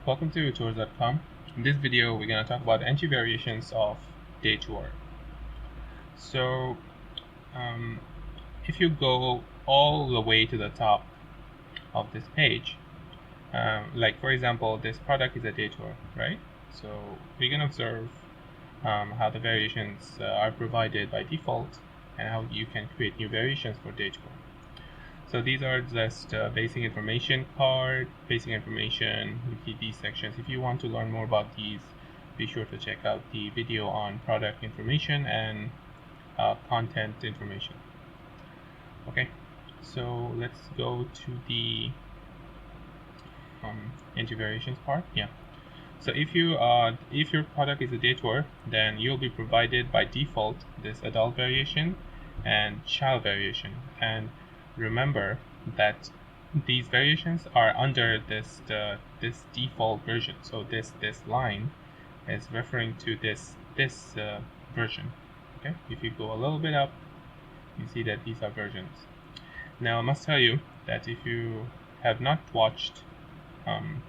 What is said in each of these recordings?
welcome to tours.com. In this video, we're going to talk about entry variations of day tour. So, if you go all the way to the top of this page, like for example, this product is a day tour, right? So we can observe how the variations are provided by default and how you can create new variations for day tour. So these are just basic information card, basic information, these sections. If you want to learn more about these, be sure to check out the video on product information and content information. Okay, so let's go to the entry variations part. Yeah. So if your product is a day tour, then you'll be provided by default this adult variation and child variation. And remember that these variations are under this default version. So this line is referring to this version. Okay. If you go a little bit up, you see that these are versions. Now I must tell you that if you have not watched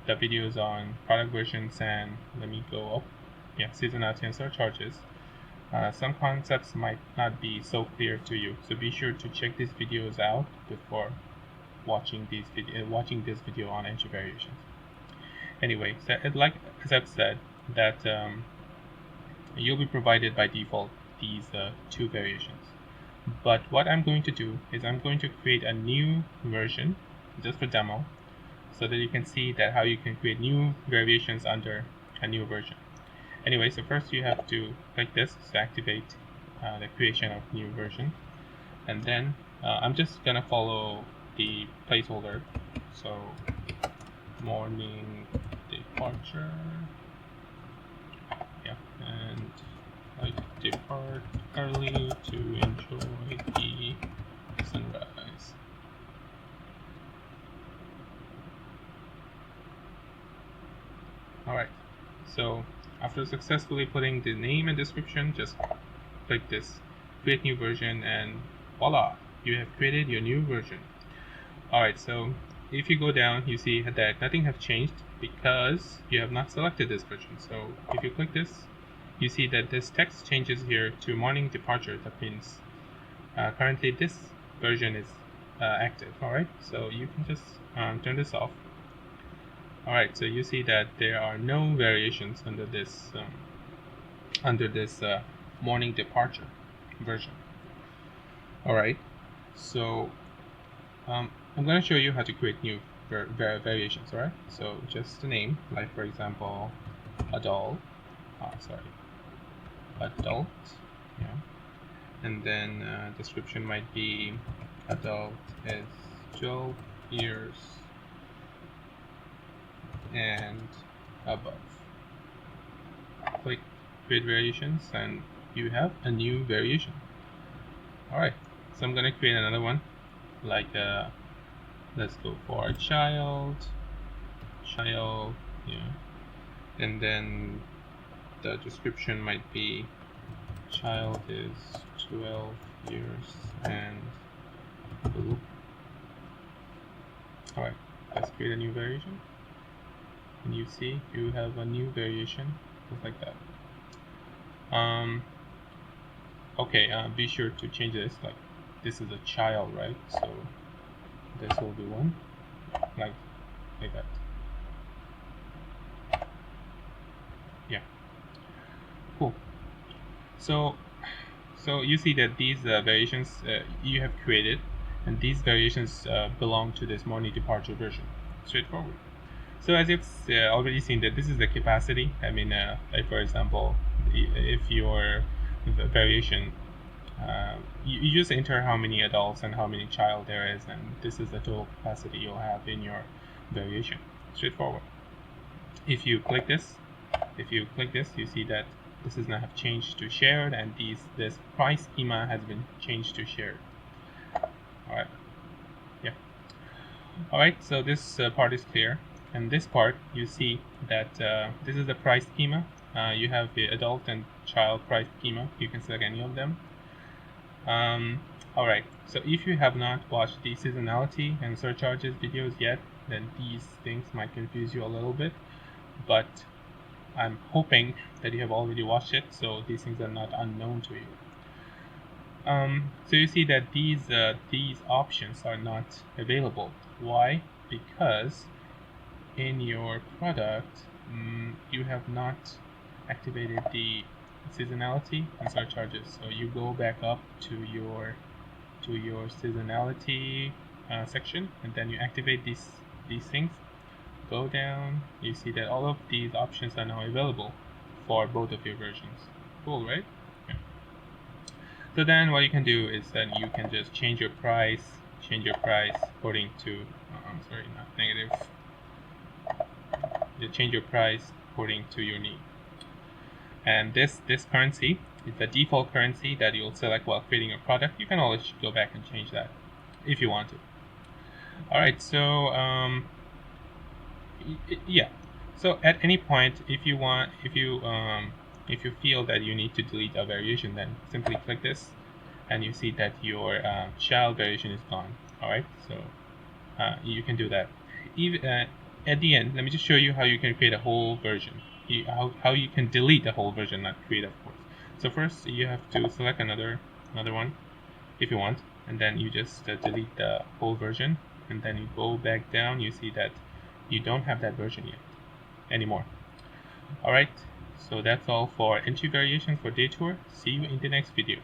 the videos on product versions and let me go up, seasonality and surcharges, some concepts might not be so clear to you. So be sure to check these videos out before watching this video on entry variations. Anyway, so like as I've said, that you'll be provided by default these two variations. But what I'm going to do is I'm going to create a new version just for demo, so that you can see that how you can create new variations under a new version. Anyway, so first you have to click this to activate the creation of new version, and then I'm just gonna follow the placeholder. So morning departure, and I depart early to enjoy the sunrise. Alright, so after successfully putting the name and description, just click this create new version and voila, you have created your new version. Alright, so if you go down, you see that nothing has changed because you have not selected this version. So if you click this, you see that this text changes here to morning departure. That means currently this version is active. Alright, so you can just turn this off. Alright, so you see that there are no variations under this morning departure version. Alright, so I'm going to show you how to create new variations. Alright, so just the name, like for example, adult, and then description might be adult is 12 years and above. Click create variations and you have a new variation. Alright, so I'm gonna create another one, like let's go for a child, and then the description might be child is 12 years and below. Alright, let's create a new variation. And you see you have a new variation just like that. Okay, be sure to change this, like this is a child, right? So this will be one like that. Yeah, cool. So you see that these variations you have created, and these variations belong to this morning departure version. Straightforward. So as you've already seen that this is the capacity. I mean, like for example, if your variation, you just enter how many adults and how many child there is, and this is the total capacity you'll have in your variation. Straightforward. If you click this, you see that this is now have changed to shared, and this price schema has been changed to shared. Alright. Yeah. Alright, so this part is clear. And this part, you see that this is the price schema. You have the adult and child price schema. You can select any of them. Alright, so if you have not watched the seasonality and surcharges videos yet, then these things might confuse you a little bit. but I'm hoping that you have already watched it, so these things are not unknown to you. So you see that these options are not available. Why? Because in your product, you have not activated the seasonality and surcharges. So you go back up to your seasonality section, and then you activate these things. Go down. You see that all of these options are now available for both of your versions. Cool, right? Yeah. So then what you can do is that you can just change your price according to I'm sorry, not negative. You change your price according to your need. And this currency is the default currency that you'll select while creating your product. You can always go back and change that if you want to. All right, so yeah. So at any point, if you feel that you need to delete a variation, then simply click this, and you see that your child variation is gone. All right, so you can do that. Even at the end, let me just show you how you can create a whole version. How you can delete a whole version, not create, of course. So first, you have to select another one if you want, and then you just delete the whole version, and then you go back down. You see that you don't have that version yet anymore. All right, so that's all for entry variation for Detour. See you in the next video.